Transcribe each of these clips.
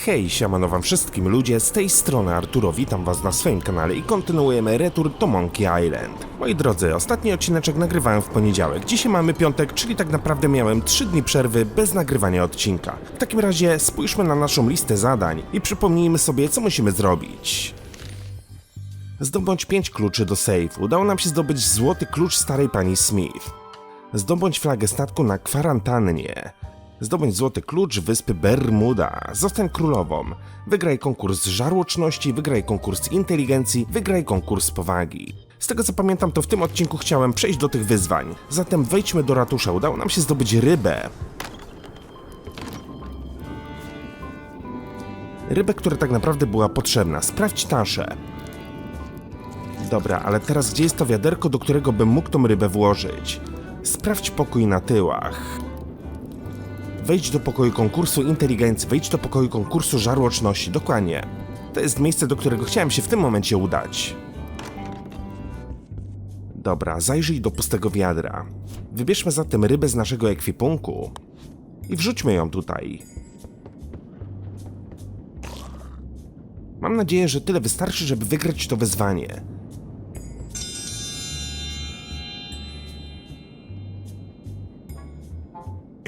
Hej, siemano wam wszystkim ludzie, z tej strony Arturo, witam was na swoim kanale i kontynuujemy retur do Małpiej Island. Moi drodzy, ostatni odcineczek nagrywałem w poniedziałek, dzisiaj mamy piątek, czyli tak naprawdę miałem 3 dni przerwy bez nagrywania odcinka. W takim razie spójrzmy na naszą listę zadań i przypomnijmy sobie, co musimy zrobić. Zdobądź 5 kluczy do sejfu. Udało nam się zdobyć złoty klucz starej pani Smith. Zdobądź flagę statku na kwarantannie. Zdobądź złoty klucz wyspy Brrr Muda. Zostań królową. Wygraj konkurs żarłoczności, wygraj konkurs inteligencji, wygraj konkurs powagi. Z tego co pamiętam, to w tym odcinku chciałem przejść do tych wyzwań. Zatem wejdźmy do ratusza. Udało nam się zdobyć rybę. Rybę, która tak naprawdę była potrzebna. Sprawdź taszę. Dobra, ale teraz gdzie jest to wiaderko, do którego bym mógł tą rybę włożyć? Sprawdź pokój na tyłach. Wejdź do pokoju konkursu inteligencji, wejdź do pokoju konkursu żarłoczności, dokładnie. To jest miejsce, do którego chciałem się w tym momencie udać. Dobra, zajrzyj do pustego wiadra. Wybierzmy zatem rybę z naszego ekwipunku i wrzućmy ją tutaj. Mam nadzieję, że tyle wystarczy, żeby wygrać to wyzwanie.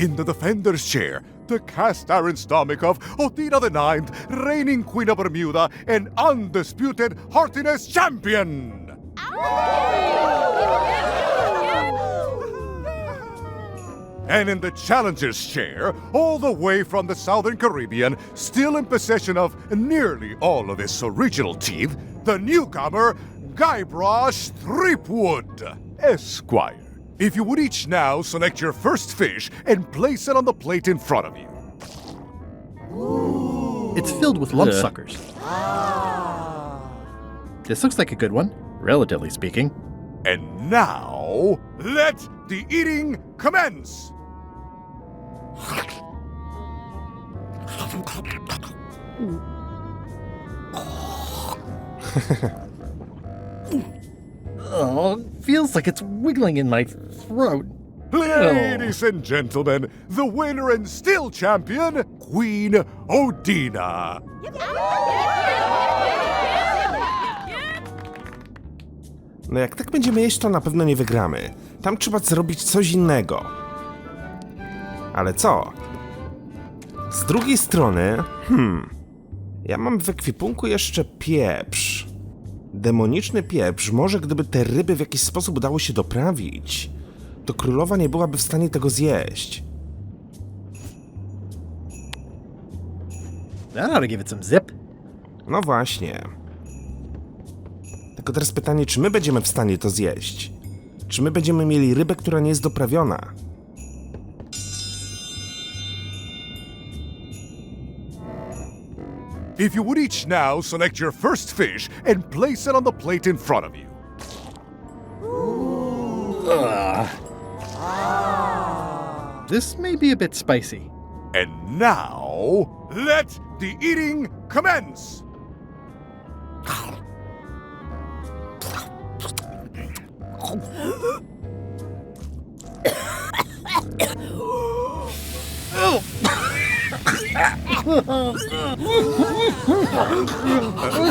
In the defender's chair, the cast iron stomach of Othina the IX, reigning Queen of Bermuda and undisputed heartiness champion! And in the challenger's chair, all the way from the southern Caribbean, still in possession of nearly all of his original teeth, the newcomer, Guybrush Threepwood, Esquire. If you would each now select your first fish and place it on the plate in front of you. It's filled with lump suckers. This looks like a good one, relatively speaking. And now, let the eating commence! Oh, feels like it's wiggling in my throat. Ladies and gentlemen, the winner and still champion, Queen Odina. No jak tak będziemy jeść, to na pewno nie wygramy. Tam trzeba zrobić coś innego. Ale co? Z drugiej strony, ja mam w ekwipunku jeszcze pieprz. Demoniczny pieprz, może gdyby te ryby w jakiś sposób udało się doprawić, to królowa nie byłaby w stanie tego zjeść. That ought to give it some zip. No właśnie. Tylko teraz pytanie, czy my będziemy w stanie to zjeść? Czy my będziemy mieli rybę, która nie jest doprawiona? If you would each now select your first fish and place it on the plate in front of you. This may be a bit spicy. And now, let the eating commence!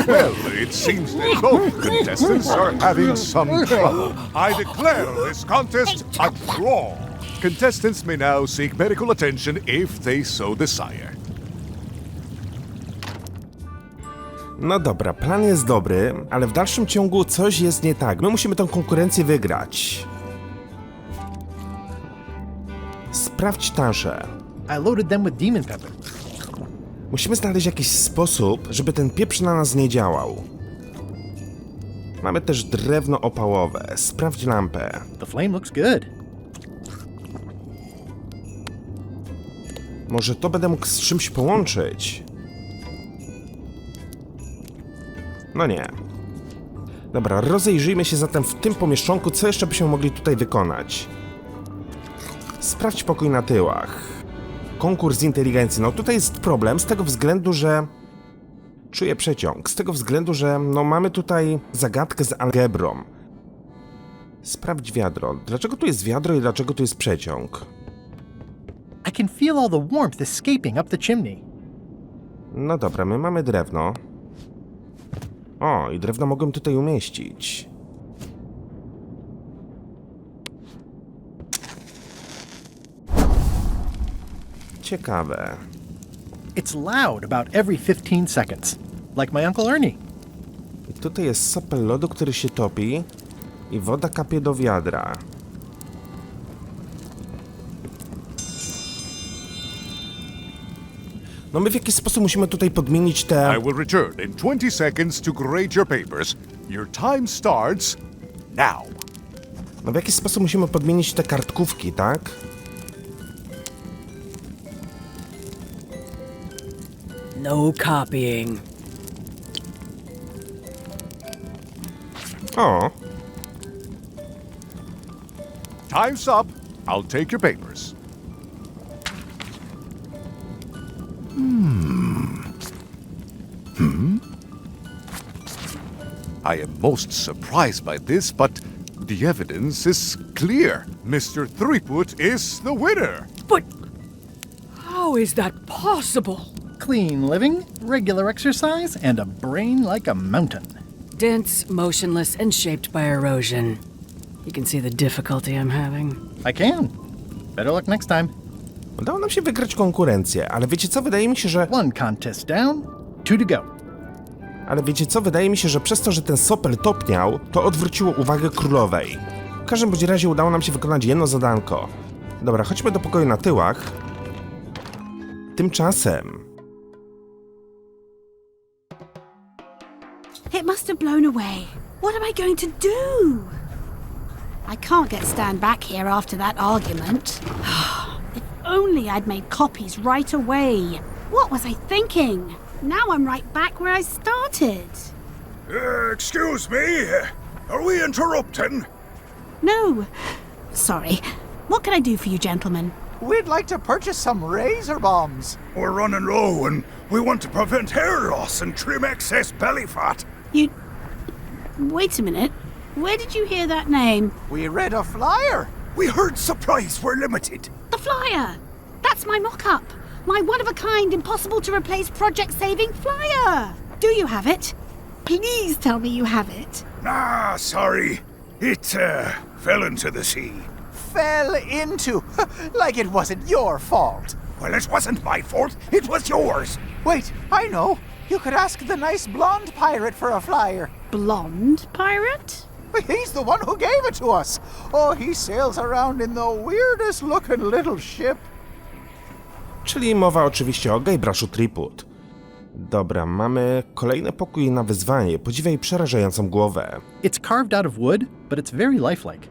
Well, it seems that both contestants are having some trouble. I declare this contest a draw. Contestants may now seek medical attention if they so desire. No dobra, plan jest dobry, ale w dalszym ciągu coś jest nie tak. My musimy tę konkurencję wygrać. Sprawdź taszę. I loaded them with demon pepper. Musimy znaleźć jakiś sposób, żeby ten pieprz na nas nie działał. Mamy też drewno opałowe. Sprawdź lampę. The flame looks good. Może to będę mógł z czymś połączyć? No nie. Dobra, rozejrzyjmy się zatem w tym pomieszczonku, co jeszcze byśmy mogli tutaj wykonać. Sprawdź pokój na tyłach. Konkurs inteligencji. No tutaj jest problem z tego względu, że... Czuję przeciąg. Z tego względu, że no mamy tutaj zagadkę z algebrą. Sprawdź wiadro. Dlaczego tu jest wiadro i dlaczego tu jest przeciąg? I can feel all the warmth escaping up the chimney. No dobra, my mamy drewno. O, i drewno mogłem tutaj umieścić. Ciekawe. It's loud about every 15 seconds, like my Uncle Ernie. I tutaj jest sopel lodu, który się topi i woda kapie do wiadra. No my w jakiś sposób musimy tutaj podmienić te... I will return in 20 seconds to grade your papers. Your time starts now. No w jakiś sposób musimy podmienić te kartkówki, tak? No copying. O, Time's up. I'll take your papers. I am most surprised by this, but the evidence is clear. Mr. Threepwood is the winner. But how is that possible? Clean living, regular exercise, and a brain like a mountain. Dense, motionless, and shaped by erosion. You can see the difficulty I'm having. I can. Better luck next time. udało nam się wygrać konkurencję, ale wiecie co, wydaje mi się, że... One contest down, 2 to go. Ale wiecie co, wydaje mi się, że przez to, że ten sopel topniał, to odwróciło uwagę Królowej. W każdym bądź razie udało nam się wykonać jedno zadanko. Dobra, chodźmy do pokoju na tyłach. Tymczasem... It must have blown away. What am I going to do? I can't get Stan back here after that argument. If only I'd made copies right away. What was I thinking? Now I'm right back where I started. Excuse me, are we interrupting? No. Sorry. What can I do for you, gentlemen? We'd like to purchase some razor bombs. We're running low and we want to prevent hair loss and trim excess belly fat. You... Wait a minute. Where did you hear that name? We read a flyer. We heard supplies were limited. The flyer! That's my mock-up. My one-of-a-kind, impossible-to-replace project-saving flyer. Do you have it? Please tell me you have it. Ah, sorry. It, fell into the sea. Fell into. Like it wasn't your fault. Well, it wasn't my fault. It was yours. Wait, I know. You could ask the nice blonde pirate for a flyer. Blonde pirate? He's the one who gave it to us. Oh, he sails around in the weirdest looking little ship. Czyli mowa oczywiście o Guybrushu Threepwood. Dobra, mamy kolejny pokój na wyzwanie. Podziwiaj przerażającą głowę. It's carved out of wood, but it's very lifelike.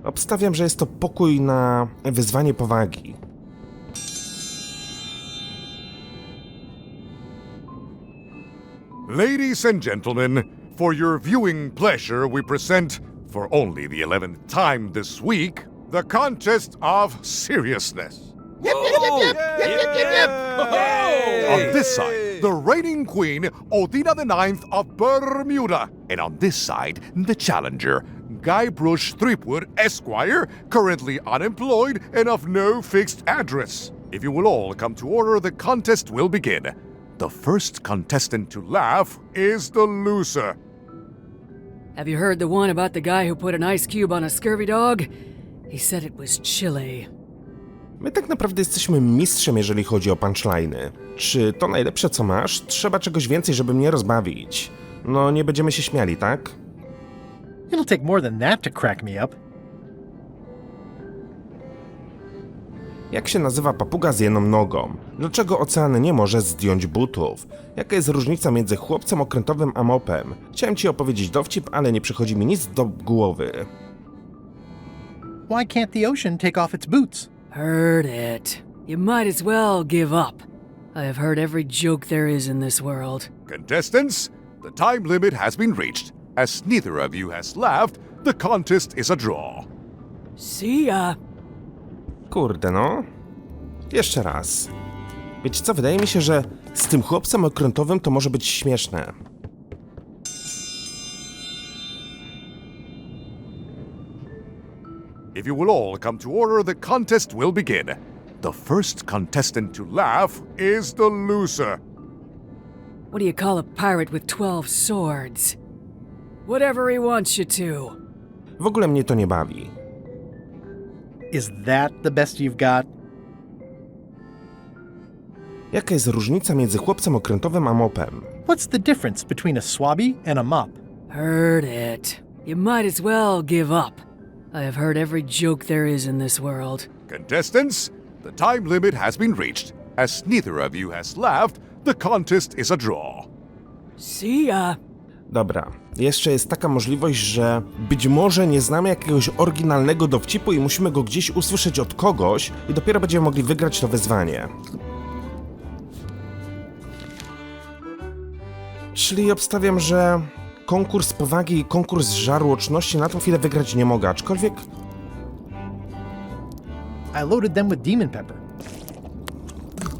Obstawiam, że jest to pokój na wyzwanie powagi. Ladies and gentlemen, for your viewing pleasure, we present, for only the 11th time this week, the contest of seriousness. On this side, the reigning queen, Odina IX of Brrr Muda. And on this side, the challenger, Guybrush Threepwood, Esquire, currently unemployed and of no fixed address. If you will all come to order, the contest will begin. The first contestant to laugh is the loser. Have you heard the one about the guy who put an ice cube on a scurvy dog? He said it was chilly. My tak naprawdę jesteśmy mistrzem, jeżeli chodzi o punchliny. Czy to najlepsze, co masz? Trzeba czegoś więcej, żeby mnie rozbawić. No, nie będziemy się śmiali, tak? It'll take more than that to crack me up. Jak się nazywa papuga z jedną nogą? Dlaczego ocean nie może zdjąć butów? Jaka jest różnica między chłopcem okrętowym a mopem? Chciałem ci opowiedzieć dowcip, ale nie przychodzi mi nic do głowy. Why can't the ocean take off its boots? Heard it. You might as well give up. I have heard every joke there is in this world. Contestants, the time limit has been reached. As neither of you has laughed, the contest is a draw. See ya. Kurde no. Jeszcze raz. Wiecie co, wydaje mi się, że z tym chłopcem okrętowym to może być śmieszne. If you will all come to order, the contest will begin. The first contestant to laugh is the loser. What do you call a pirate with 12 swords? Whatever he wants you to. W ogóle mnie to nie bawi. Is that the best you've got? Jaka jest różnica między chłopcem okrętowym a mopem? What's the difference between a swabby and a mop? Heard it. You might as well give up. I have heard every joke there is in this world. Contestants, the time limit has been reached. As neither of you has laughed, the contest is a draw. See ya. Dobra, jeszcze jest taka możliwość, że być może nie znamy jakiegoś oryginalnego dowcipu i musimy go gdzieś usłyszeć od kogoś i dopiero będziemy mogli wygrać to wyzwanie. Czyli obstawiam, że konkurs powagi i konkurs żarłoczności na tą chwilę wygrać nie mogę, aczkolwiek... I loaded them with demon pepper.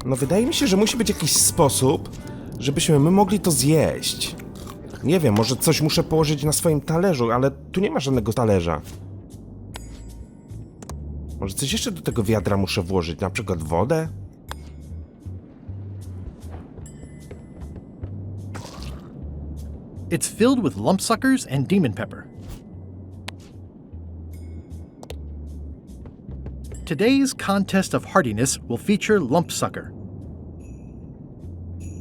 No wydaje mi się, że musi być jakiś sposób, żebyśmy my mogli to zjeść. Nie wiem, może coś muszę położyć na swoim talerzu, ale tu nie ma żadnego talerza. Może coś jeszcze do tego wiadra muszę włożyć, na przykład wodę? It's filled with lumpsuckers and demon pepper. Today's contest of hardiness will feature lumpsucker.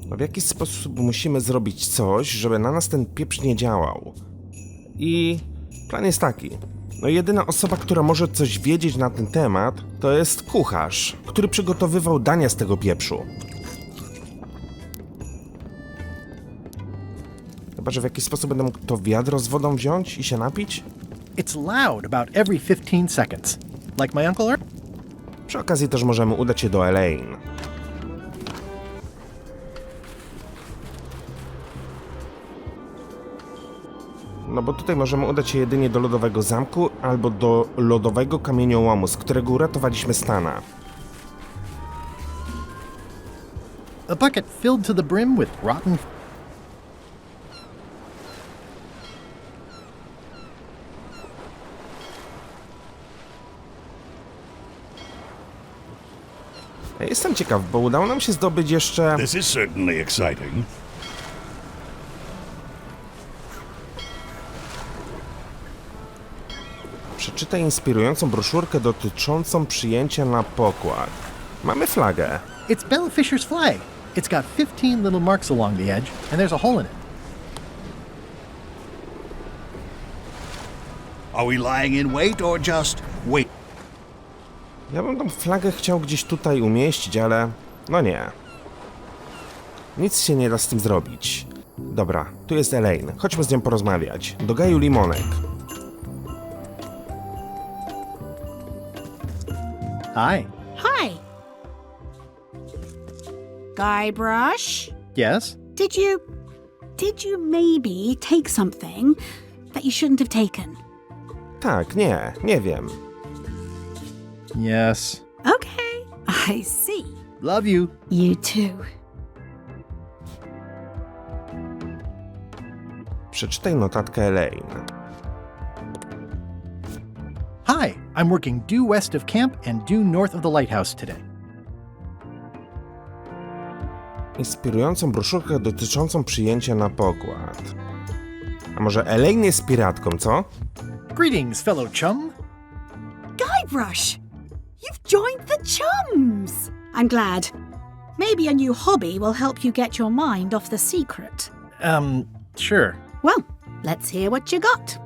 No w jakiś sposób musimy zrobić coś, żeby na nas ten pieprz nie działał. I plan jest taki. No jedyna osoba, która może coś wiedzieć na ten temat, to jest kucharz, który przygotowywał dania z tego pieprzu. Chyba, że w jakiś sposób będę mógł to wiadro z wodą wziąć i się napić? It's loud about every 15 seconds. Like my uncle Przy okazji też możemy udać się do Elaine. No bo tutaj możemy udać się jedynie do lodowego zamku albo do lodowego kamieniołomu, z którego uratowaliśmy Stana. A bucket filled to the brim with rotten... Ja jestem ciekaw, bo udało nam się zdobyć jeszcze... This is certainly exciting. Przeczytaj inspirującą broszurkę dotyczącą przyjęcia na pokład. Mamy flagę. It's Bella Fisher's flag. It's got 15 little marks along the edge, and there's a hole in it. Are we lying in wait or just wait? Ja bym tą flagę chciał gdzieś tutaj umieścić, ale... no nie. Nic się nie da z tym zrobić. Dobra, tu jest Elaine. Chodźmy z nią porozmawiać. Do Gaju Limonek. Hi. Hi. Guybrush? Yes? Did you maybe take something that you shouldn't have taken? Tak, nie wiem. Yes. Okay, I see. Love you. You too. Przeczytaj notatkę Elaine. Hi, I'm working due west of camp and due north of the lighthouse today. Inspirującą broszurkę dotyczącą przyjęcia na pokład. A może Elaine jest piratką, co? Greetings, fellow chum. Guybrush! You've joined the chums! I'm glad. Maybe a new hobby will help you get your mind off the secret. Sure. Well, let's hear what you got.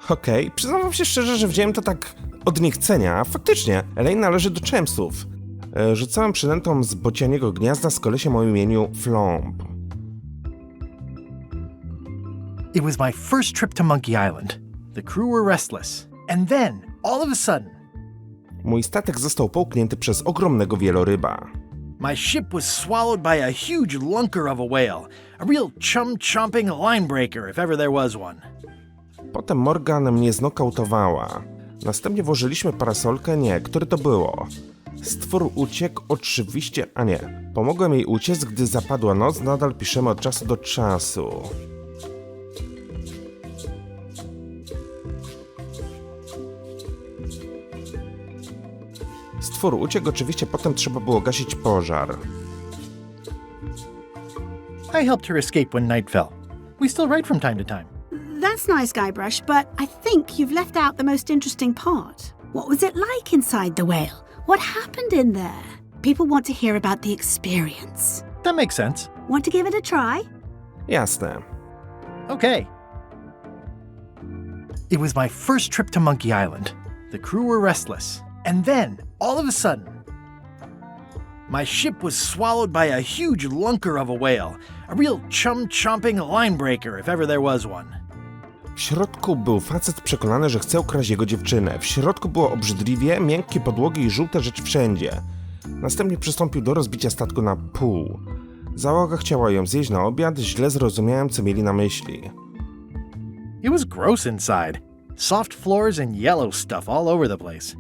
Okej, przyznam wam się szczerze, że wziąłem to tak od niechcenia. Faktycznie, Elaine należy do Czemsów. Rzucałem przynętą z bocianiego gniazda z kolesiem o imieniu Flomp. It was my first trip to Monkey Island. The crew were restless. And then, all of a sudden, Mój statek został połknięty przez ogromnego wieloryba. my ship was swallowed by a huge lunker of a whale. A real chum-chomping line breaker, if ever there was one. Potem Morgan mnie znokautowała. Następnie włożyliśmy parasolkę, który to było? Stwór uciekł oczywiście, a nie. Pomogłem jej uciec, gdy zapadła noc, nadal piszemy od czasu do czasu. Stwór uciekł, oczywiście potem trzeba było gasić pożar. I helped her escape when night fell. We still write from time to time. That's nice, Guybrush, but I think you've left out the most interesting part. What was it like inside the whale? What happened in there? People want to hear about the experience. That makes sense. Want to give it a try? Jasne. Okay. It was my first trip to Monkey Island. The crew were restless. And then, all of a sudden, my ship was swallowed by a huge lunker of a whale. A real chum-chomping line breaker, if ever there was one. W środku był facet przekonany, że chce ukraść jego dziewczynę. W środku było obrzydliwie, miękkie podłogi i żółte rzeczy wszędzie. Następnie przystąpił do rozbicia statku na pół. Załoga chciała ją zjeść na obiad, źle zrozumiałem, co mieli na myśli. It was gross inside. Soft floors and yellow stuff all over the place.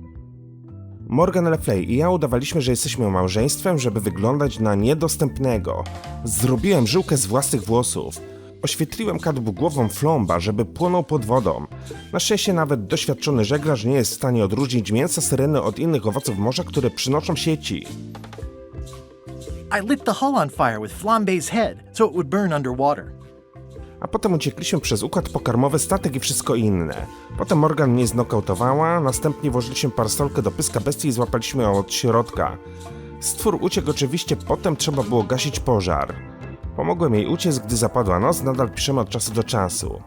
Morgan Le Fay i ja udawaliśmy, że jesteśmy małżeństwem, żeby wyglądać na niedostępnego. Zrobiłem żyłkę z własnych włosów. Oświetliłem kadłub głową flomba, żeby płonął pod wodą. Na szczęście nawet doświadczony żeglarz nie jest w stanie odróżnić mięsa syreny od innych owoców morza, które przynoszą sieci. I lit the hull on fire with Flambe's head, so it would burn underwater. A potem uciekliśmy przez układ pokarmowy, statek i wszystko inne. Potem Morgan mnie znokautowała, następnie włożyliśmy parasolkę do pyska bestii i złapaliśmy ją od środka. Stwór uciekł oczywiście, potem trzeba było gasić pożar. Pomogłem jej uciec, gdy zapadła noc, nadal piszemy od czasu do czasu.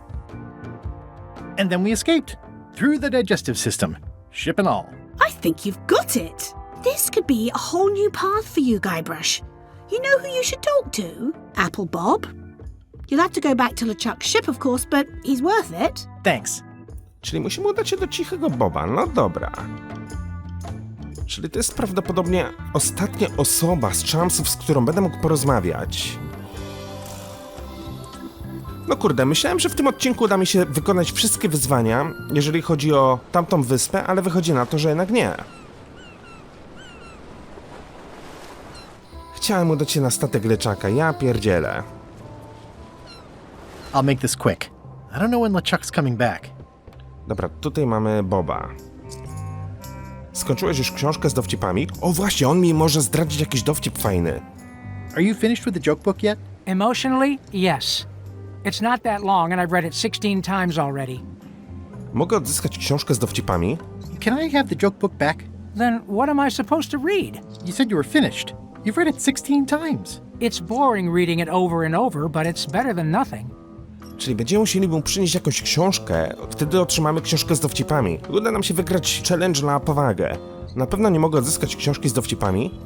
And then we escaped. Through the digestive system. Ship and all. I think you've got it. This could be a whole new path for you, Guybrush. You know who you should talk to? Apple Bob. You'll have to go back to LeChuck's ship, of course, but he's worth it. Thanks. Czyli musimy udać się do cichego Boba, no dobra. Czyli to jest prawdopodobnie ostatnia osoba z Chamsów, z którą będę mógł porozmawiać. No kurde, myślałem, że w tym odcinku uda mi się wykonać wszystkie wyzwania, jeżeli chodzi o tamtą wyspę, ale wychodzi na to, że jednak nie. Chciałem udać się na statek LeChucka, ja pierdzielę. I'll make this quick. I don't know when LeChuck's coming back. Dobra, tutaj mamy Boba. Skończyłeś już książkę z dowcipami? O właśnie, on mi może zdradzić jakiś dowcip fajny. Are you finished with the joke book yet? Emotionally, yes. It's not that long and I've read it 16 times already. Mogę odzyskać książkę z dowcipami? Can I have the joke book back? Then what am I supposed to read? You said you were finished. You've read it 16 times. It's boring reading it over and over, but it's better than nothing. Czyli będziemy musieli mu przynieść jakąś książkę, wtedy otrzymamy książkę z dowcipami. Uda nam się wygrać challenge na powagę. Na pewno nie mogę odzyskać książki z dowcipami?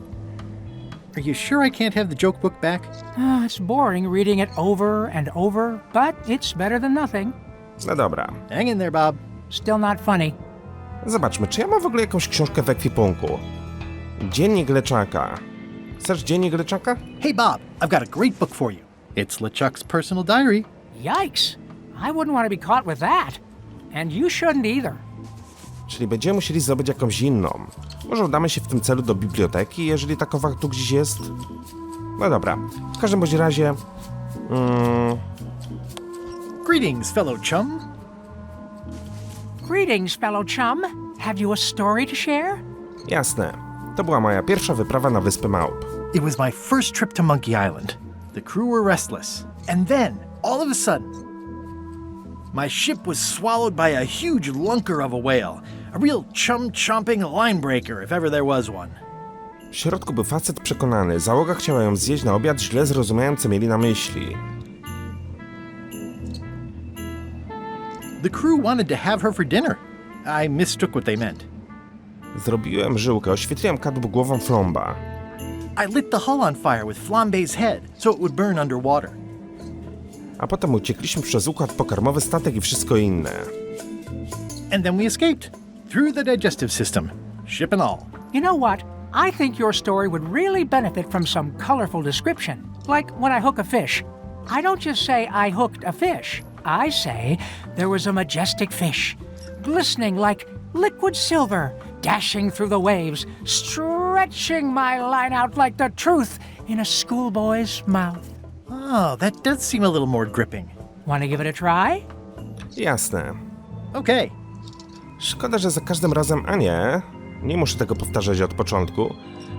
Are you sure I can't have the joke book back? It's boring reading it over and over, but it's better than nothing. No dobra. Hang in there, Bob. Still not funny. Zobaczmy, czy ja mam w ogóle jakąś książkę w ekwipunku. Dziennik LeChucka. Chcesz dziennik LeChucka? Hey, Bob, I've got a great book for you. It's LeChuck's personal diary. Yikes. I wouldn't want to be caught with that. And you shouldn't either. Czyli będziemy musieli zdobyć jakąś inną. Może udamy się w tym celu do biblioteki, jeżeli takowa tu gdzieś jest? No dobra. W każdym bądź razie... Greetings, fellow chum. Greetings, fellow chum. Have you a story to share? Jasne. To była moja pierwsza wyprawa na Wyspę Małp. It was my first trip to Monkey Island. The crew were restless. And then, all of a sudden, my ship was swallowed by a huge lunker of a whale. A real chum-chomping line breaker, if ever there was one. W środku był facet przekonany. Załoga chciała ją zjeść na obiad, źle zrozumiałem, co mieli na myśli. The crew wanted to have her for dinner. I mistook what they meant. Zrobiłem żyłkę, oświetliłem kadłub głową flomba. I lit the hull on fire with Flambe's head, so it would burn underwater. A potem uciekliśmy przez układ pokarmowy, statek i wszystko inne. And then we escaped. Through the digestive system. Ship and all. You know what? I think your story would really benefit from some colorful description. Like when I hook a fish. I don't just say I hooked a fish. I say there was a majestic fish, glistening like liquid silver, dashing through the waves, stretching my line out like the truth in a schoolboy's mouth. Oh, that does seem a little more gripping. Want to give it a try? Jasne. Okay. Szkoda, że za każdym razem... A nie muszę tego powtarzać od początku.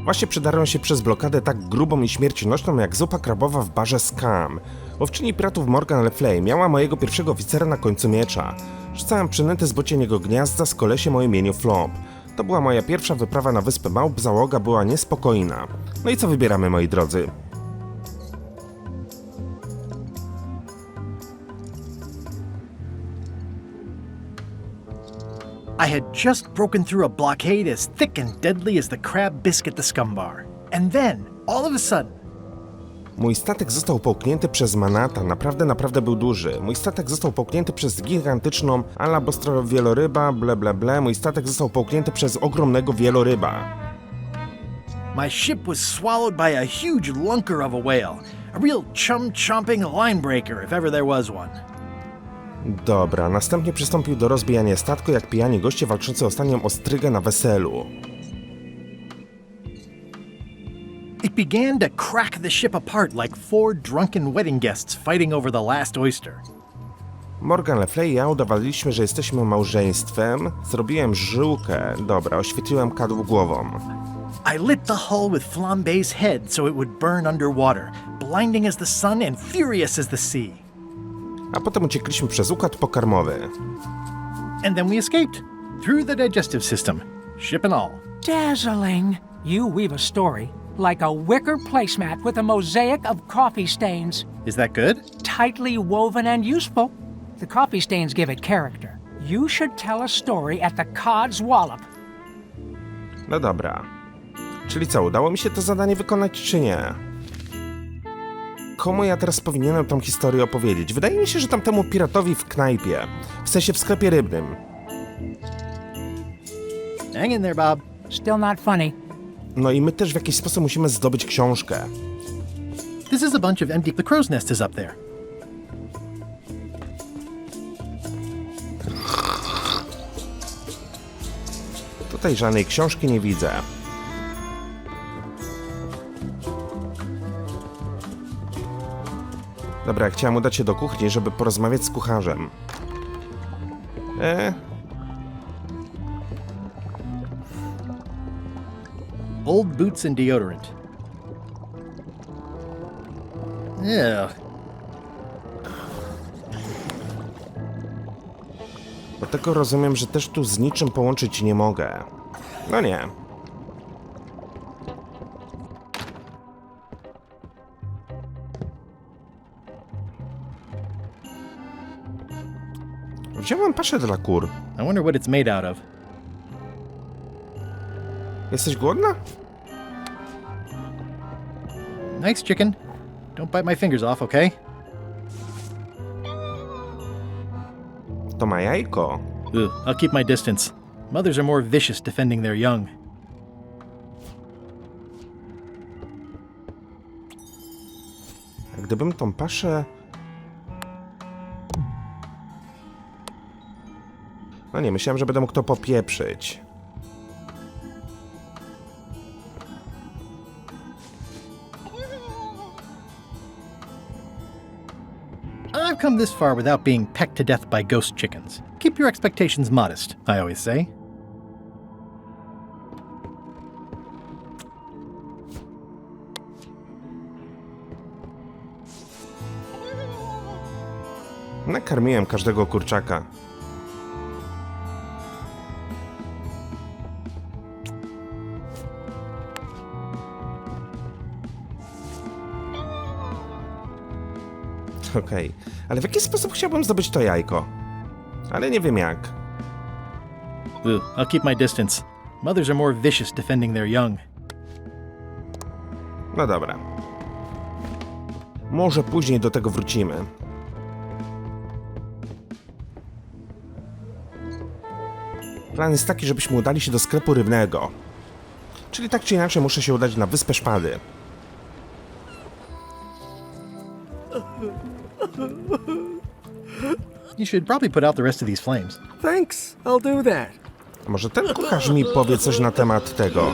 Właśnie przedarłem się przez blokadę tak grubą i śmiercionośną jak zupa krabowa w barze Scam. Łowczyni piratów Morgan Le Fay miała mojego pierwszego oficera na końcu miecza. Rzucałem przynęty z bocianiego gniazda z kolesiem o imieniu Flop. To była moja pierwsza wyprawa na wyspę małp, załoga była niespokojna. No i co wybieramy, moi drodzy? I had just broken through a blockade as thick and deadly as the crab biscuit the scum bar. And then, all of a sudden, Mój statek został połknięty przez manata, naprawdę był duży. Mój statek został połknięty przez gigantyczną alabostro wieloryba, ble. Mój statek został połknięty przez ogromnego wieloryba. my ship was swallowed by a huge lunker of a whale. A real chum-chomping line breaker, if ever there was one. Dobra, następnie przystąpił do rozbijania statku jak pijani goście walczący o ostatnią ostrygę na weselu. It began to crack the ship apart like 4 drunken wedding guests fighting over the last oyster. Morgan Le Fay i ja udawaliśmy, że jesteśmy małżeństwem. Zrobiłem żyłkę. Dobra, oświetliłem kadłub głową. I lit the hull with Flambe's head so it would burn underwater, blinding as the sun and furious as the sea. A potem uciekliśmy przez układ pokarmowy. And then we escaped, through the digestive system, ship and all. Dazzling. You weave a story like a wicker placemat with a mosaic of coffee stains. Is that good? Tightly woven and useful. The coffee stains give it character. You should tell a story at the Cod's Wallop. No dobra. Czyli co, udało mi się to zadanie wykonać, czy nie? Komu ja teraz powinienem tą historię opowiedzieć? Wydaje mi się, że tamtemu piratowi w knajpie. W sensie w sklepie rybnym. Hang in there, Bob. Still not funny. No i my też w jakiś sposób musimy zdobyć książkę. This is a bunch of empty... The crow's nest is up there. Tutaj żadnej książki nie widzę. Dobra, chciałem udać się do kuchni, żeby porozmawiać z kucharzem. Old boots and deodorant. Yeah. Do tego rozumiem, że też tu z niczym połączyć nie mogę. No nie. Wziąłem paszę dla kur. I wonder what it's made out of. Jesteś głodna? Nice chicken. Don't bite my fingers off, okay? To ma jajko. Ugh, I'll keep my distance. Mothers are more vicious defending their young. Gdybym tą paszę... No nie, myślałem, że będę mógł to popieprzyć. I've come this far without being pecked to death by ghost chickens. Keep your expectations modest, I always say. Nakarmiłem każdego kurczaka. Okej, ale w jaki sposób chciałbym zdobyć to jajko? Ale nie wiem jak. Ugh, I'll keep my distance. Mothers are more vicious defending their young. No dobra. Może później do tego wrócimy. Plan jest taki, żebyśmy udali się do sklepu rybnego. Czyli tak czy inaczej muszę się udać na Wyspę Szpady. You should probably put out the rest of these flames. Thanks, I'll do that. A może ten kucharz mi powie coś na temat tego?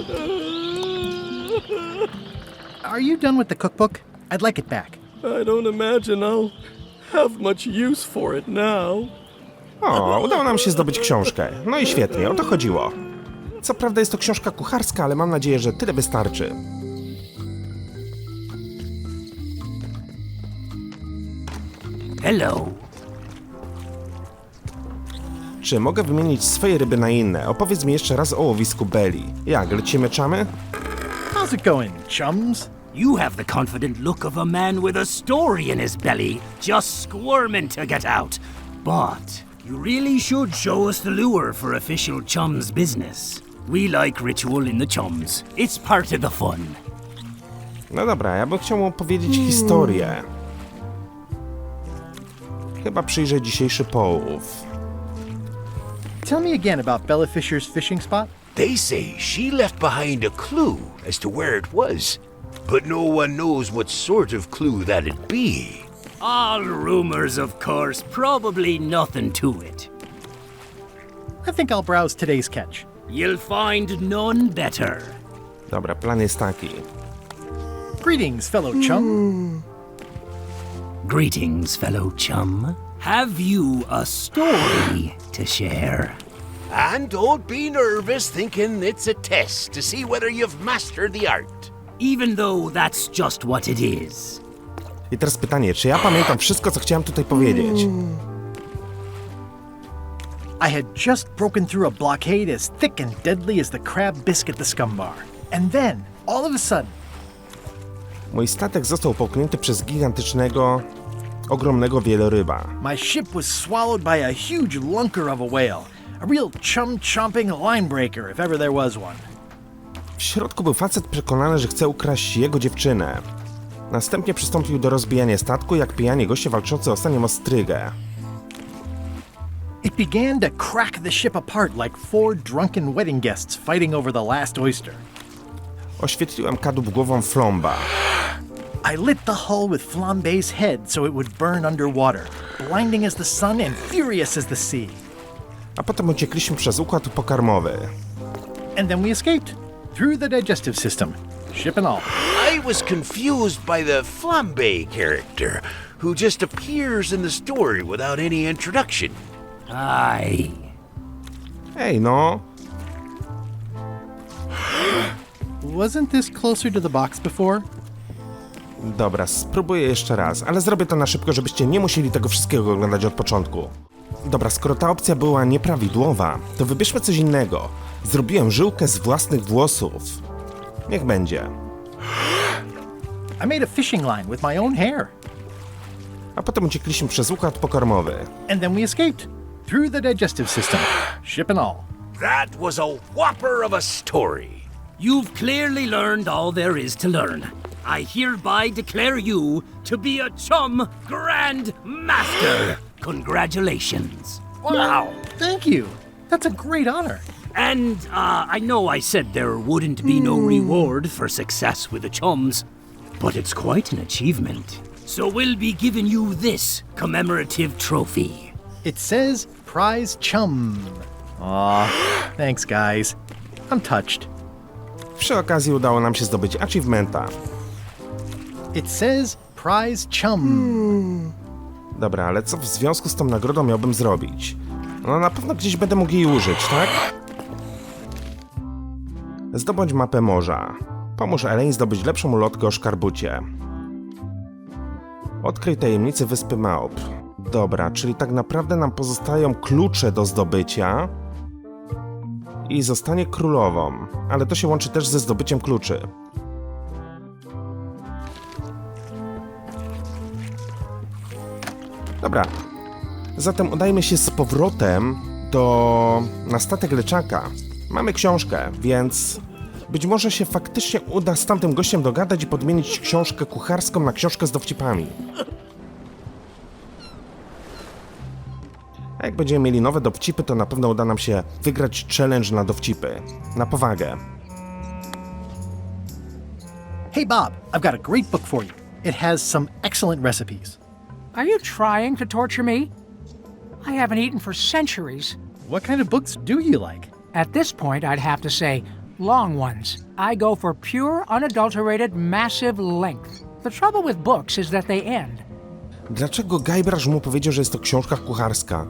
Are you done with the cookbook? I'd like it back. I don't imagine I'll have much use for it now. O, udało nam się zdobyć książkę. No i świetnie, o to chodziło. Co prawda jest to książka kucharska, ale mam nadzieję, że tyle wystarczy. Hello. Czy mogę wymienić swoje ryby na inne? Opowiedz mi jeszcze raz o łowisku Belly. Jak, lecimy czamy? How's it going, chums? You have the confident look of a man with a story in his belly, just squirming to get out. But you really should show us the lure for official chums business. We like ritual in the chums. It's part of the fun. No dobra, ja bym chciał mu opowiedzieć historię. Chyba przyjrzę dzisiejszy połów. Tell me again about Bella Fisher's fishing spot. They say she left behind a clue as to where it was, but no one knows what sort of clue that'd be. All rumors, of course. Probably nothing to it. I think I'll browse today's catch. You'll find none better. Dobra, plan jest taki. Greetings, fellow chum. Greetings, fellow chum. Have you a story to share? And don't be nervous thinking it's a test to see whether you've mastered the art. Even though that's just what it is. I teraz pytanie, czy ja pamiętam wszystko, co chciałem tutaj powiedzieć? I had just broken through a blockade as thick and deadly as the crab biscuit the scumbar. And then, all of a sudden... Mój statek został połknięty przez gigantycznego, ogromnego wieloryba. My ship was swallowed by a huge lunker of a whale. A real chum-chomping line-breaker, if ever there was one. W środku był facet przekonany, że chce ukraść jego dziewczynę. Następnie przystąpił do rozbijania statku, jak pijani goście walczący o stanią ostrygę. It began to crack the ship apart like four drunken wedding guests fighting over the last oyster. Oświetliłem kadłub głową Flomba. I lit the hull with Flambe's head so it would burn underwater, blinding as the sun and furious as the sea. A potem uciekliśmy przez układ pokarmowy. And then we escaped, through the digestive system, ship and all. I was confused by the Flambe character, who just appears in the story without any introduction. Aye. Ej no, Wasn't this closer to the box before? dobra, spróbuję jeszcze raz, ale zrobię to na szybko, żebyście nie musieli tego wszystkiego oglądać od początku. Dobra, skoro ta opcja była nieprawidłowa, to wybierzmy coś innego. Zrobiłem żyłkę z własnych włosów. Niech będzie. I made a fishing line with my own hair. A potem uciekliśmy przez układ pokarmowy. And then we escaped, through the digestive system, ship and all. That was a whopper of a story. You've clearly learned all there is to learn. I hereby declare you to be a chum grand master. Congratulations. Wow, thank you. That's a great honor. And I know I said there wouldn't be no reward for success with the chums, but it's quite an achievement. So we'll be giving you this commemorative trophy. It says prize chum. Aw, thanks guys. I'm touched. Przy okazji udało nam się zdobyć achievementa. It says prize chum. Dobra, ale co w związku z tą nagrodą miałbym zrobić? No na pewno gdzieś będę mógł jej użyć, tak? Zdobądź mapę morza. Pomóż Elaine zdobyć lepszą ulotkę o szkarbucie. Odkryj tajemnicę Wyspy Małp. Dobra, czyli tak naprawdę nam pozostają klucze do zdobycia i zostanie królową, ale to się łączy też ze zdobyciem kluczy. Dobra, zatem udajmy się z powrotem na statek LeChucka. Mamy książkę, więc być może się faktycznie uda z tamtym gościem dogadać i podmienić książkę kucharską na książkę z dowcipami. A jak będziemy mieli nowe dowcipy, to na pewno uda nam się wygrać challenge na dowcipy. Na powagę. Hey Bob, I've got a great book for you. It has some excellent recipes. Are you trying to torture me? I haven't eaten for centuries. What kind of books do you like? At this point, I'd have to say long ones. I go for pure, unadulterated, massive length. The trouble with books is that they end. Dlaczego Guybrush mu powiedział, że jest to książka kucharska?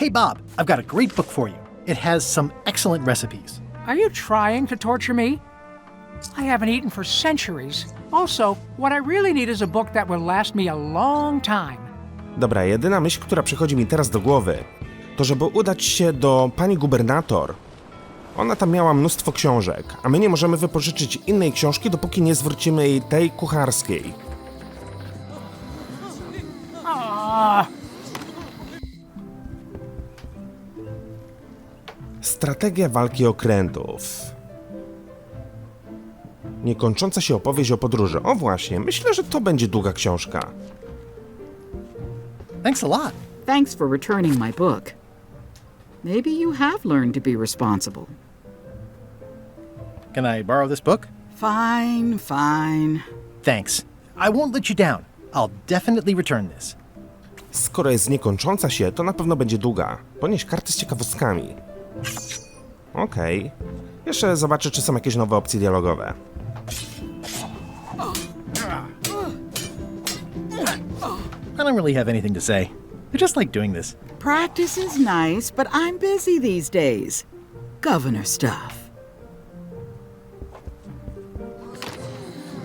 Hey Bob, I've got a great book for you. It has some excellent recipes. Are you trying to torture me? I haven't eaten for centuries. Also, what I really need is a book that will last me a long time. Dobra, jedyna myśl, która przychodzi mi teraz do głowy, to żeby udać się do pani gubernator. Ona tam miała mnóstwo książek, a my nie możemy wypożyczyć innej książki, dopóki nie zwrócimy jej tej kucharskiej. Strategia walki okrętów. Niekończąca się opowieść o podróży. O właśnie, myślę, że to będzie długa książka. Thanks a lot. Thanks for returning my book. Maybe you have learned to be responsible. Can I borrow this book? Fine, fine. Thanks. I won't let you down. I'll definitely return this. Skoro jest niekończąca się, to na pewno będzie długa. Ponieś karty z ciekawostkami. Okej. Jeszcze zobaczę, czy są jakieś nowe opcje dialogowe. I don't really have anything to say. I just like doing this. Practice is nice, but I'm busy these days. Governor stuff.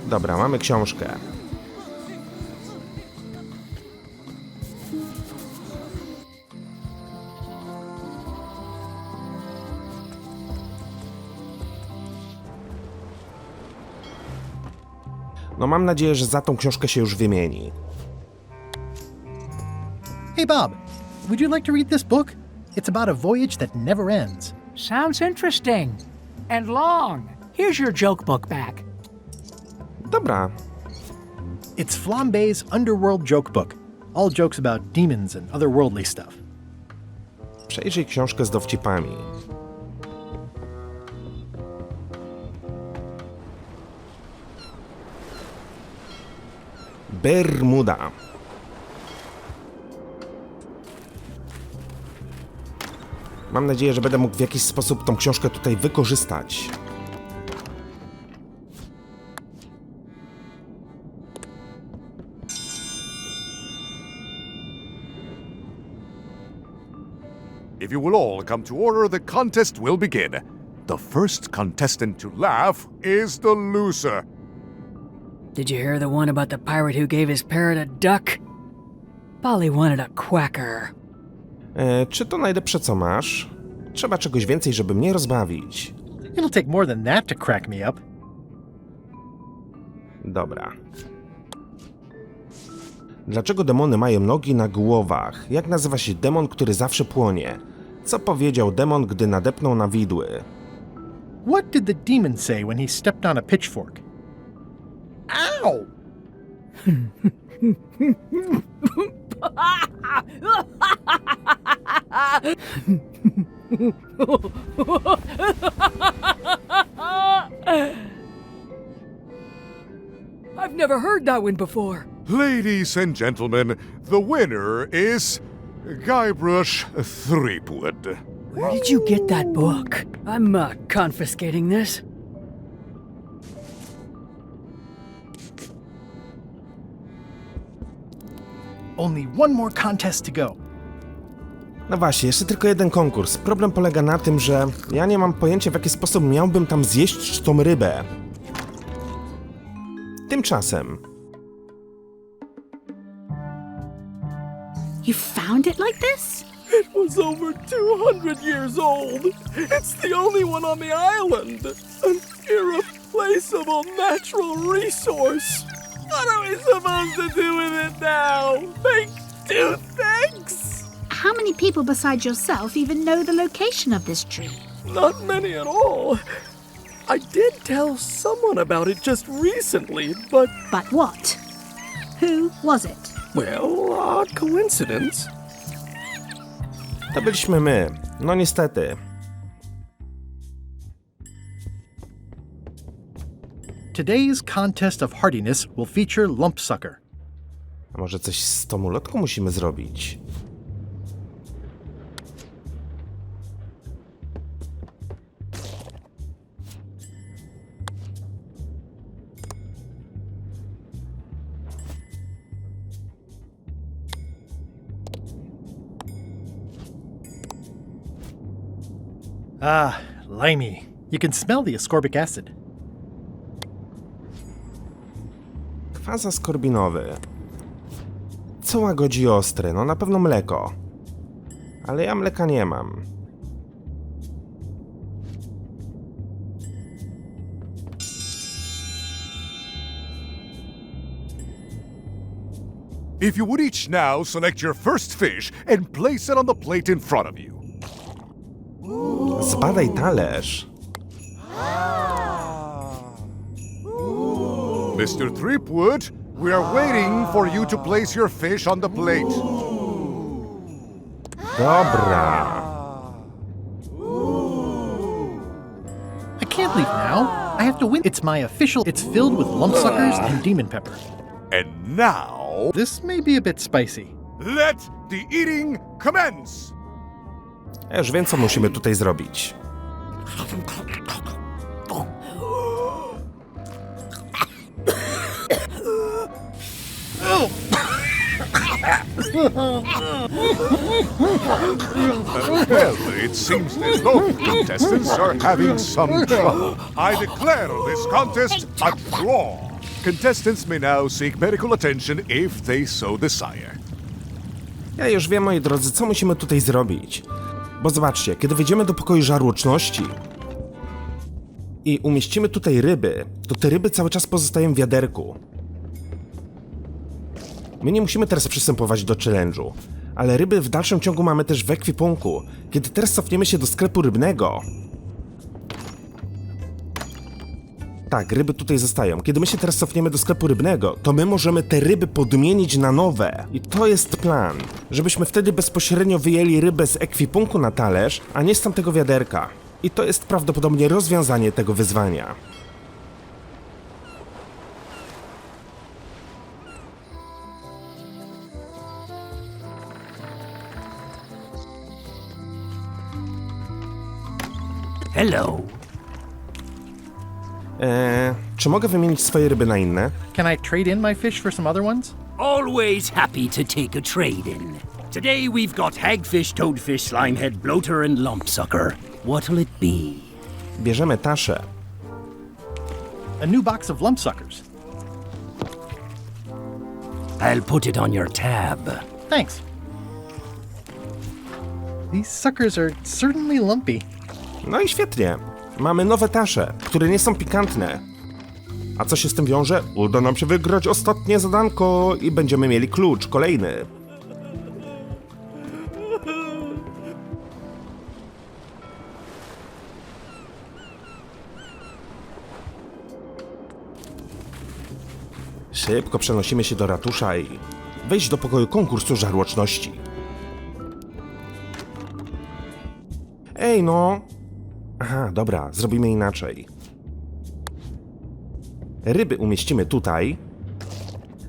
Dobra, mamy książkę. No mam nadzieję, że za tą książkę się już wymieni. Hey Bob, would you like to read this book? It's about a voyage that never ends. Sounds interesting. And long. Here's your joke book back. Dobra. It's Flambe's Underworld Joke Book. All jokes about demons and otherworldly stuff. Przejrzyj książkę z dowcipami. Brrr Muda. Mam nadzieję, że będę mógł w jakiś sposób tą książkę tutaj wykorzystać. If you will all come to order, the contest will begin. The first contestant to laugh is the loser. Did you hear the one about the pirate who gave his parrot a duck? Polly wanted a quacker. Czy to najlepsze, co masz? Trzeba czegoś więcej, żeby mnie rozbawić. It'll take more than that to crack me up. Dobra. Dlaczego demony mają nogi na głowach? Jak nazywa się demon, który zawsze płonie? Co powiedział demon, gdy nadepnął na widły? What did the demon say when he stepped on a pitchfork? Ow! I've never heard that one before. Ladies and gentlemen, the winner is Guybrush Threepwood. Where did you get that book? I'm confiscating this. Only one more contest to go. No właśnie, jeszcze tylko jeden konkurs. Problem polega na tym, że ja nie mam pojęcia, w jaki sposób miałbym tam zjeść tą rybę. Tymczasem... You found it like this? It was over 200 years old. It's the only one on the island. An irreplaceable natural resource. What are we supposed to do with it now? Make two things? How many people besides yourself even know the location of this tree? Not many at all. I did tell someone about it just recently, but... But what? Who was it? Well, odd coincidence. To byliśmy my. No niestety. Today's contest of hardiness will feature Lumpsucker. A może coś z tą ulotką musimy zrobić? Ah, limey. You can smell the ascorbic acid. Kwas askorbinowy. Co łagodzi ostre? No na pewno mleko. Ale ja mleka nie mam. If you would each now select your first fish and place it on the plate in front of you. Zbadaj talerz. Mr. Threepwood, we are waiting for you to place your fish on the plate. Dobra. I can't leave now. I have to win. It's my official. It's filled with lumpsuckers and demon pepper. And now, This may be a bit spicy. let the eating commence! Ja już wiem, co musimy tutaj zrobić. Well, it seems that both contestants are having some trouble. I declare this contest a draw. Contestants may now seek medical attention if they so desire. Ja już wiem, moi drodzy, co musimy tutaj zrobić. Bo zobaczcie, kiedy wejdziemy do pokoju żarłoczności i umieścimy tutaj ryby, to te ryby cały czas pozostają w wiaderku. My nie musimy teraz przystępować do challenge'u, ale ryby w dalszym ciągu mamy też w ekwipunku. Kiedy teraz cofniemy się do sklepu rybnego... Tak, ryby tutaj zostają. Kiedy my się teraz cofniemy do sklepu rybnego, to my możemy te ryby podmienić na nowe. I to jest plan, żebyśmy wtedy bezpośrednio wyjęli rybę z ekwipunku na talerz, a nie z tamtego wiaderka. I to jest prawdopodobnie rozwiązanie tego wyzwania. Hello. Czy mogę wymienić swoje ryby na inne? Can I trade in my fish for some other ones? Always happy to take a trade-in. Today we've got hagfish, toadfish, slimehead, bloater, and lumpsucker. What'll it be? Bierzemy taszę. A new box of lumpsuckers. I'll put it on your tab. Thanks. These suckers are certainly lumpy. No i świetnie. Mamy nowe tasze, które nie są pikantne. A co się z tym wiąże? Uda nam się wygrać ostatnie zadanko i będziemy mieli klucz, kolejny. Szybko przenosimy się do ratusza i wejść do pokoju konkursu żarłoczności. Ej no! Aha, dobra, zrobimy inaczej. Ryby umieścimy tutaj.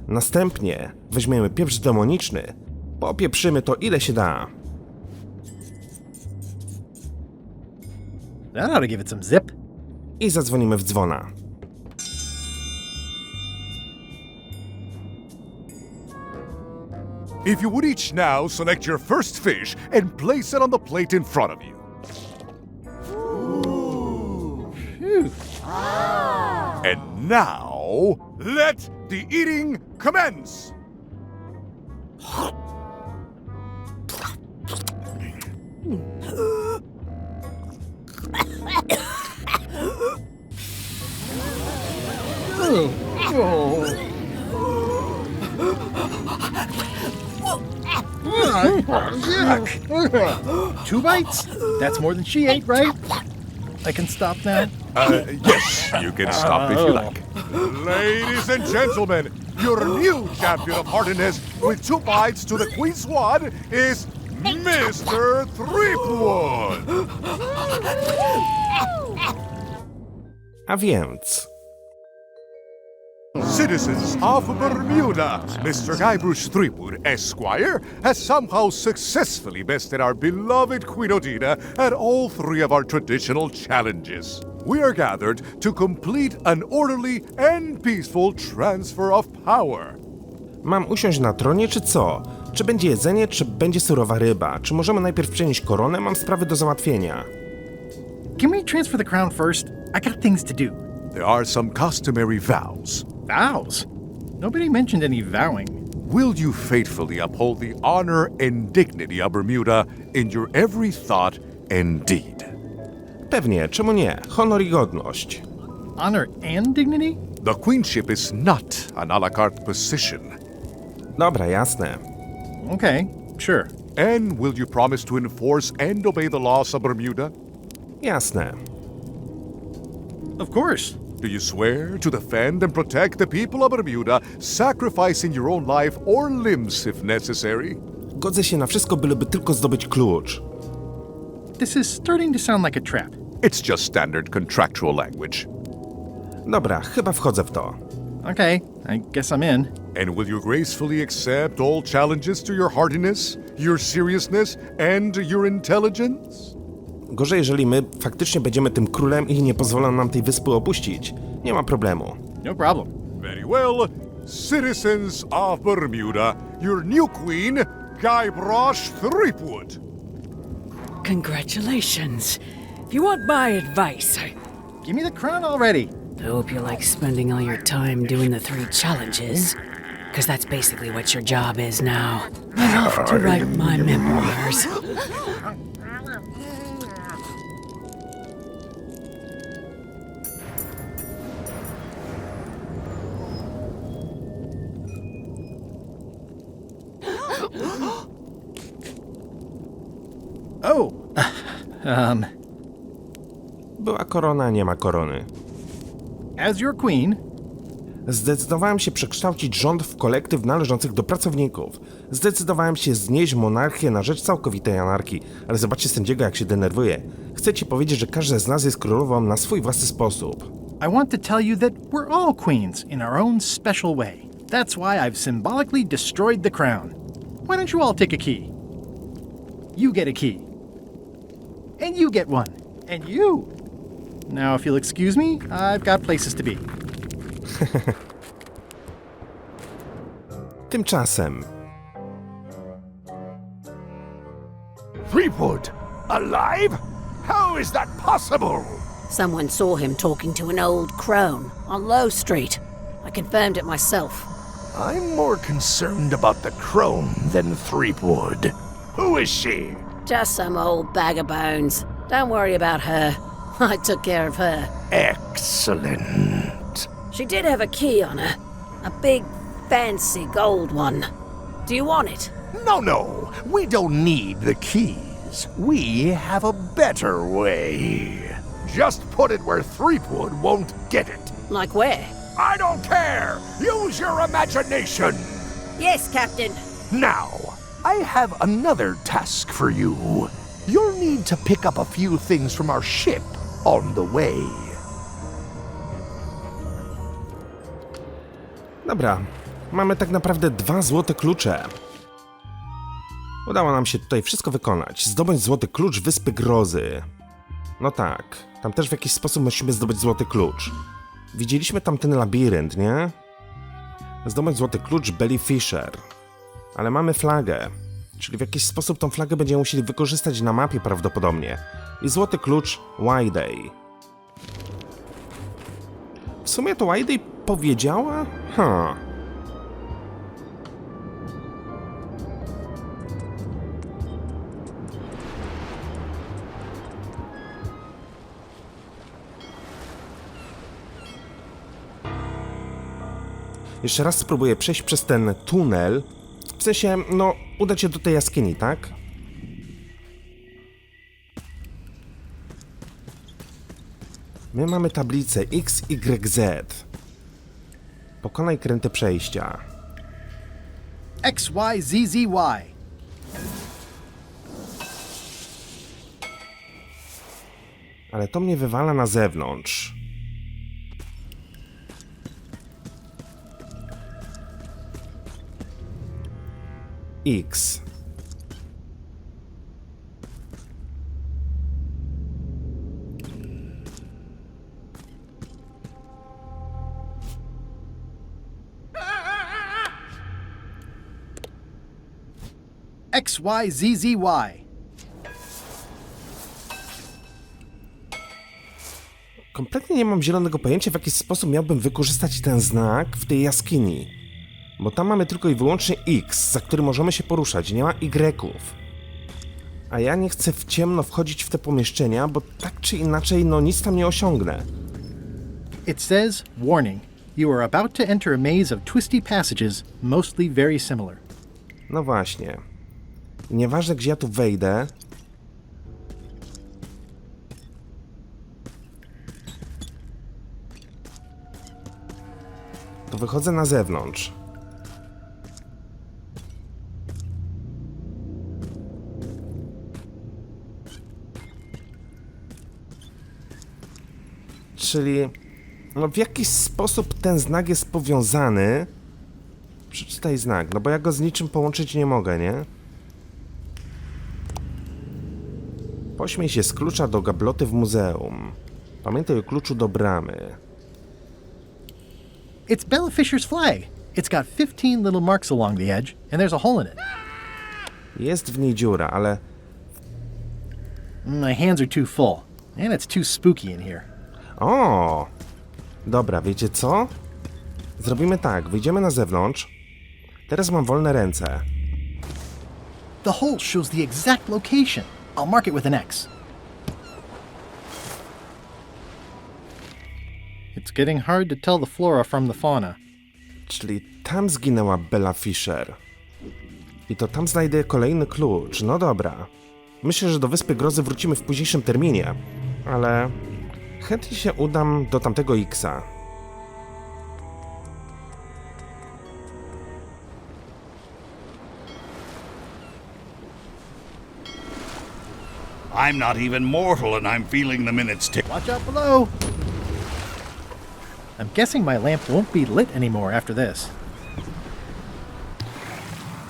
Następnie weźmiemy pieprz demoniczny. Popieprzymy to ile się da. That ought to give it some zip. I zadzwonimy w dzwona. If you would each now select your first fish and place it on the plate in front of you. And now, let the eating commence! Two bites? That's more than she ate, right? I can stop now? Yes, you can stop if you like. Ladies and gentlemen, your new champion of hardiness with 2 bites to the Queen Swan is Mr. Threepwood! A więc... Citizens of Brrr Muda, Mr. Guybrush Threepwood, Esquire, has somehow successfully bested our beloved Queen Odina at all 3 of our traditional challenges. We are gathered to complete an orderly and peaceful transfer of power. Mam usiąść na tronie, czy co? Czy będzie jedzenie, czy będzie surowa ryba? Czy możemy najpierw przenieść koronę? Mam sprawy do załatwienia. can we transfer the crown first? I got things to do. There are some customary vows. Vows? Nobody mentioned any vowing. Will you faithfully uphold the honor and dignity of Bermuda in your every thought and deed? Pewnie, czemu nie? Honor i godność. Honor and dignity? The queenship is not an a la carte position. Dobra, jasne. Okay, sure. And will you promise to enforce and obey the laws of Bermuda? Jasne. Of course. Do you swear to defend and protect the people of Bermuda, sacrificing your own life or limbs if necessary? Godzę się na wszystko, byleby tylko zdobyć klucz. This is starting to sound like a trap. It's just standard contractual language. Dobra, chyba wchodzę w to. Okay, I guess I'm in. And will you gracefully accept all challenges to your hardiness, your seriousness, and your intelligence? Gorzej, jeżeli my faktycznie będziemy tym królem i nie pozwolą nam tej wyspy opuścić. Nie ma problemu. No problem. Very well. Citizens of Bermuda, your new queen, Guybrush Threepwood. Congratulations. If you want my advice, Give me the crown already. I hope you like spending all your time doing the 3 challenges. Because that's basically what your job is now. I'm off to write my memoirs. Oh, Była korona, nie ma korony. as your queen, Zdecydowałem się przekształcić rząd w kolektyw należących do pracowników. Zdecydowałem się znieść monarchię na rzecz całkowitej anarchii. Ale zobaczcie sędziego, jak się denerwuje. Chcę ci powiedzieć, że każda z nas jest królową na swój własny sposób. I want to tell you that we're all queens in our own special way. That's why I've symbolically destroyed the crown. Why don't you all take a key? You get a key. And you get one. And you. Now, if you'll excuse me, I've got places to be. Tymczasem Threepwood? Alive? How is that possible? Someone saw him talking to an old crone on Low Street. I confirmed it myself. I'm more concerned about the crone than Threepwood. Who is she? Just some old bag of bones. Don't worry about her. I took care of her. Excellent. She did have a key on her. A big, fancy gold one. Do you want it? No, we don't need the keys. We have a better way. Just put it where Threepwood won't get it. Like where? I don't care! Use your imagination! Yes, Captain. Now, I have another task for you. You'll need to pick up a few things from our ship on the way. Dobra, mamy tak naprawdę 2 złote klucze. Udało nam się tutaj wszystko wykonać. Zdobądź złoty klucz Wyspy Grozy. No tak, tam też w jakiś sposób musimy zdobyć złoty klucz. Widzieliśmy tam ten labirynt, nie? Zdobądź złoty klucz Belly Fisher. Ale mamy flagę, czyli w jakiś sposób tą flagę będziemy musieli wykorzystać na mapie prawdopodobnie. I złoty klucz Wydey. W sumie to Wydey powiedziała? Jeszcze raz spróbuję przejść przez ten tunel. W sensie, no, udać się do tej jaskini, tak? My mamy tablicę X, Y, Z. Pokonaj kręte przejścia. X, Y, Z, Z, Y. Ale to mnie wywala na zewnątrz. X. X, Y, Z, Z, Y. Kompletnie nie mam zielonego pojęcia, w jaki sposób miałbym wykorzystać ten znak w tej jaskini. Bo tam mamy tylko i wyłącznie X, za który możemy się poruszać, nie ma Y-ów. A ja nie chcę w ciemno wchodzić w te pomieszczenia, bo tak czy inaczej, no nic tam nie osiągnę. It says, warning, you are about to enter a maze of twisty passages, mostly very similar. No właśnie. Nieważne, gdzie ja tu wejdę, to wychodzę na zewnątrz. Czyli no w jakiś sposób ten znak jest powiązany. Przeczytaj znak, no bo ja go z niczym połączyć nie mogę, nie? Pośmiej się z klucza do gabloty w muzeum. Pamiętaj o kluczu do bramy. It's Bella Fisher's flag. It's got 15 little marks along the edge, and there's a hole in it. Jest w niej dziura, ale... My hands are too full, and it's too spooky in here. O! Dobra, wiecie co? Zrobimy tak, wyjdziemy na zewnątrz. Teraz mam wolne ręce. The hole shows the exact location. I'll mark it with an X. It's getting hard to tell the flora from the fauna. Czyli tam zginęła Bella Fisher. I to tam znajdę kolejny klucz. No dobra. Myślę, że do Wyspy Grozy wrócimy w późniejszym terminie. Ale... chętnie się udam do tamtego Xa. I'm not even mortal and I'm feeling the minutes tick. Watch out below! I'm guessing my lamp won't be lit anymore after this.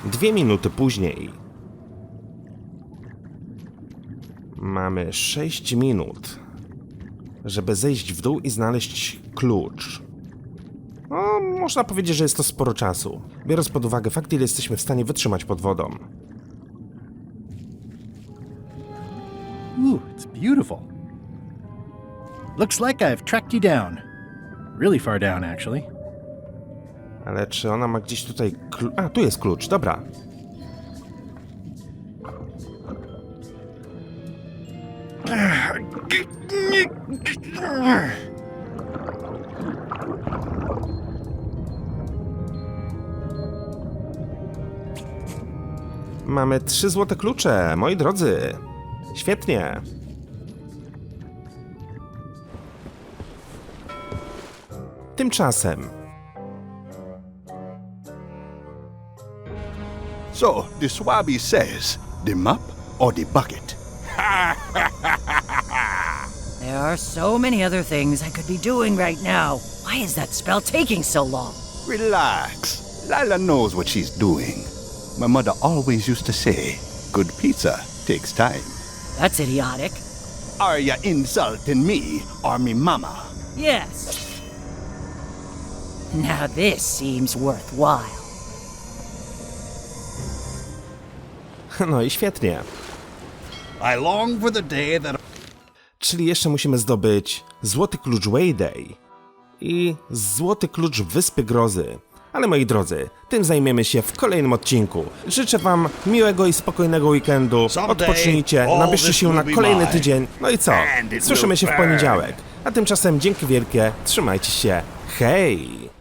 2 minuty później. Mamy 6 minut, żeby zejść w dół i znaleźć klucz. No, można powiedzieć, że jest to sporo czasu, biorąc pod uwagę fakt, ile jesteśmy w stanie wytrzymać pod wodą. Ooh, it's beautiful. Looks like I've tracked you down. Really far down, actually. Ale czy ona ma gdzieś tutaj klucz? A, tu jest klucz, dobra. Mamy 3 złote klucze, moi drodzy. Świetnie. Tymczasem. So, the Swabby says, the mop or the bucket? There are so many other things I could be doing right now. Why is that spell taking so long? Relax. Lila knows what she's doing. My mother always used to say, good pizza takes time. That's idiotic. Are you insulting me or me mama? Yes. Now this seems worthwhile. No i świetnie. I long for the day that... Czyli jeszcze musimy zdobyć złoty klucz Wayday i złoty klucz Wyspy Grozy. Ale moi drodzy, tym zajmiemy się w kolejnym odcinku. Życzę wam miłego i spokojnego weekendu. Odpocznijcie, nabierzcie się na kolejny tydzień. No i co? Słyszymy się w poniedziałek. A tymczasem dzięki wielkie, trzymajcie się. Hej!